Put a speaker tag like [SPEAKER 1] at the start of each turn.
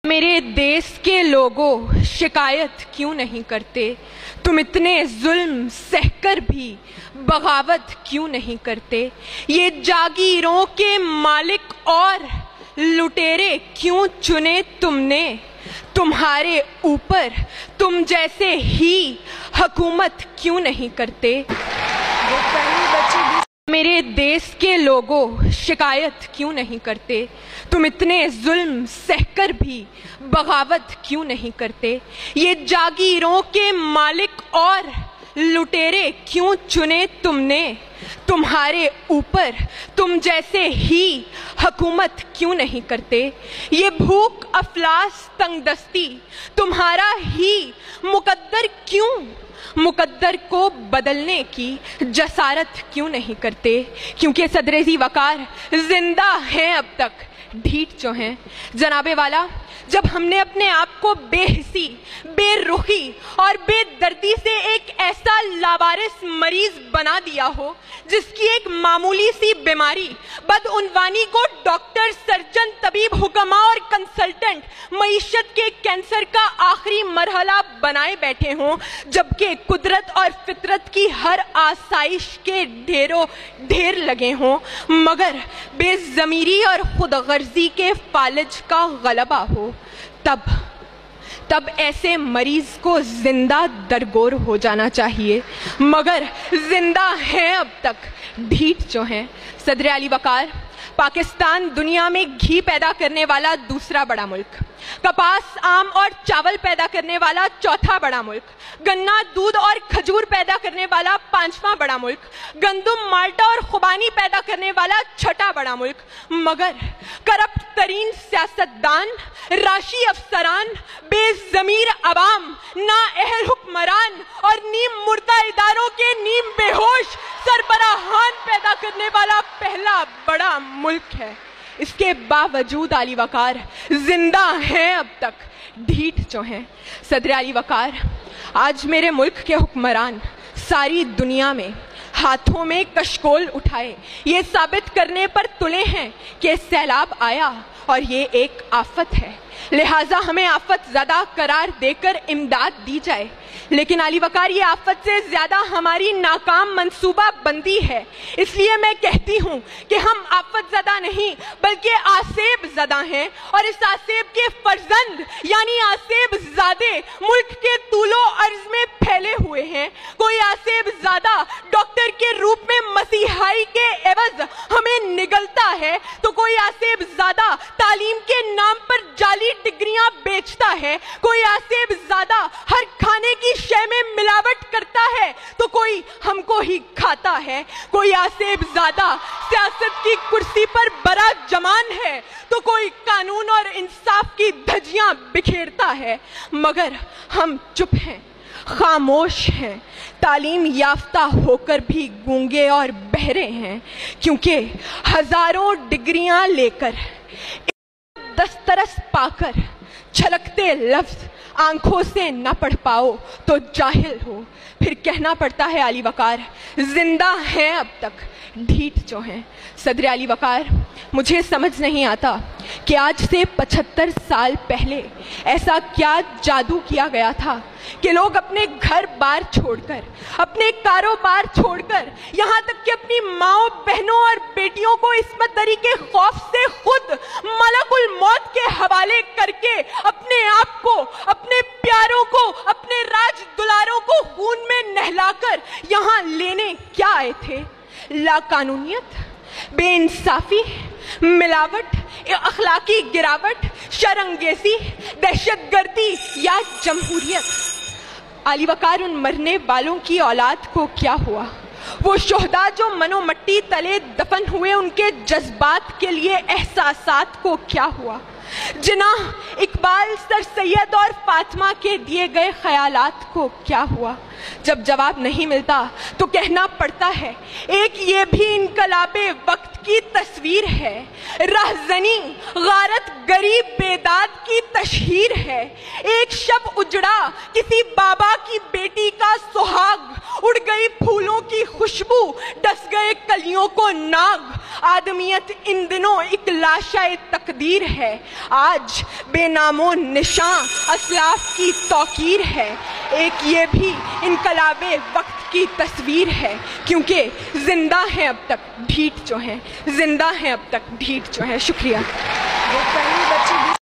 [SPEAKER 1] मेरे देश के लोगों शिकायत क्यों नहीं करते? तुम इतने जुल्म सहकर भी बगावत क्यों नहीं करते? ये जागीरों के मालिक और लुटेरे क्यों चुने तुमने? तुम्हारे ऊपर तुम जैसे ही हुकूमत क्यों नहीं करते? मेरे देश के लोगों शिकायत क्यों नहीं करते? तुम इतने जुल्म सहकर भी बगावत क्यों नहीं करते? ये जागीरों के मालिक और लुटेरे क्यों चुने तुमने? तुम्हारे ऊपर तुम जैसे ही हुकूमत क्यों नहीं करते? ये भूख अफलास तंगदस्ती तुम्हारा ही मुकद्दर क्यों? मुकद्दर को बदलने की जसारत क्यों नहीं करते? क्योंकि सदरेजी वकार जिंदा हैं अब तक, ढीठ जो हैं। जनाबे वाला, जब हमने अपने आप को बेहिसी, बेरुखी और बेदर्दी से एक ऐसा लावारिस मरीज बना दिया हो जिसकी एक मामूली सी बीमारी बदउनवानी को डॉक्टर, सर्जन, तबीब, हुक्मा और कंसल्टेंट मईशत के कैंसर का आखिरी मरहला बनाए बैठे हों, जबकि कुदरत और फितरत की हर आसाइश के ढेरों ढेर लगे हों, मगर बेज़मीरी और खुदगर्जी के फालिज का गलबा हो, तब ऐसे मरीज को जिंदा दरगोर हो जाना चाहिए, मगर जिंदा हैं अब तक, ढीठ जो हैं। सदर अली वकार, पाकिस्तान दुनिया में घी पैदा करने वाला दूसरा बड़ा मुल्क, कपास, आम और चावल पैदा करने वाला चौथा बड़ा मुल्क, गन्ना, दूध और खजूर पैदा करने वाला पांचवा बड़ा मुल्क, गंदुम, माल्टा और खुबानी पैदा करने वाला छठा बड़ा मुल्क, मगर करप्ट तरीन सियासतदान, राशि अफसरान, बेजमीर अवाम, नाअहल हुक्मरान और नीम मुर्दा इदारों के नीम बेहोश सरबराहान पैदा करने वाला पहला बड़ा मुल्क है। इसके बावजूद अली वकार जिंदा हैं अब तक, ढीठ जो हैं। सदर अली वकार, आज मेरे मुल्क के हुक्मरान सारी दुनिया में हाथों में कशकोल उठाए ये साबित करने पर तुले हैं कि सैलाब आया और ये एक आफत है, लिहाजा हमें आफत ज़्यादा करार देकर इमदाद दी जाए। लेकिन अली वकार, ये आफत से ज्यादा हमारी नाकाम मंसूबा बंदी है। इसलिए मैं कहती हूँ कि हम आफत ज़दा नहीं बल्कि आसेब ज़दा हैं, और इस आसेब के फर्जंद यानी आसेब ज़ादे मुल्क के तूलो अर्ज में फैले हुए हैं। कोई आसेब ज़ादा डॉक्टर के रूप में मसीहाई के एवज हमें निगलता है, तो कोई आसेब ज़ादा तालीम के नाम पर जाली डिग्रियां बेचता है, कोई आसेब ज़ादा हर खाने की शय में मिलावट करता है, तो कोई हमको ही खाता है। कोई आसेब ज़ादा सियासत की कुर्सी पर बड़ा जमान है, तो कोई कानून और इंसाफ की धज्जियां बिखेरता है, मगर हम चुप हैं, खामोश हैं, तालीम याफ्ता होकर भी गूंगे और बहरे हैं, क्योंकि हजारों डिग्रियां लेकर, दस्तरस पाकर छलकते लफ्ज आंखों से न पढ़ पाओ तो जाहिल हो। फिर कहना पड़ता है अली वकार जिंदा हैं अब तक, ढीठ जो हैं। सदर अली वकार, मुझे समझ नहीं आता कि आज से 75 साल पहले ऐसा क्या जादू किया गया था कि लोग अपने घर बार छोड़कर, अपने कारोबार छोड़कर, यहाँ तक कि अपनी माओ, बहनों और बेटियों को इस्मत दरी के खौफ से खुद मलकुल मौत के हवाले करके अपने आप को, अपने प्यारों को, अपने राज दुलारों को खून में नहलाकर यहाँ लेने क्या आए थे? लाकानूनियत, बेइंसाफी, मिलावट, अखलाकी गिरावट, शरंगेजी, दहशतगर्दी या जमहूरियत? अली वकार, उन मरने वालों की औलाद को क्या हुआ? वो शोहदा जो मनो मट्टी तले दफन हुए, उनके जज्बात के लिए एहसासात को क्या हुआ? जिनाह, इकबाल, सर सैयद और फातिमा के दिए गए ख्यालात को क्या हुआ? जब जवाब नहीं मिलता तो कहना पड़ता है एक ये भी इनकलाबे वक्त کی تصویر ہے، رہزنی غارت غریب بیداد کی تشہیر ہے۔ ایک شب اجڑا کسی بابا کی بیٹی کا سہاگ، اڑ گئی پھولوں کی خوشبو، ڈس گئے کلیوں کو ناگ۔ آدمیت ان دنوں ایک لاشہ تقدیر ہے، آج بے نام و نشاں اسلاف کی توقیر ہے۔ ایک یہ بھی انقلاب وقت کی تصویر ہے، کیونکہ زندہ ہیں اب تک ڈھیٹ جو ہیں، زندہ ہیں اب تک ڈھیٹ جو ہیں۔ شکریہ۔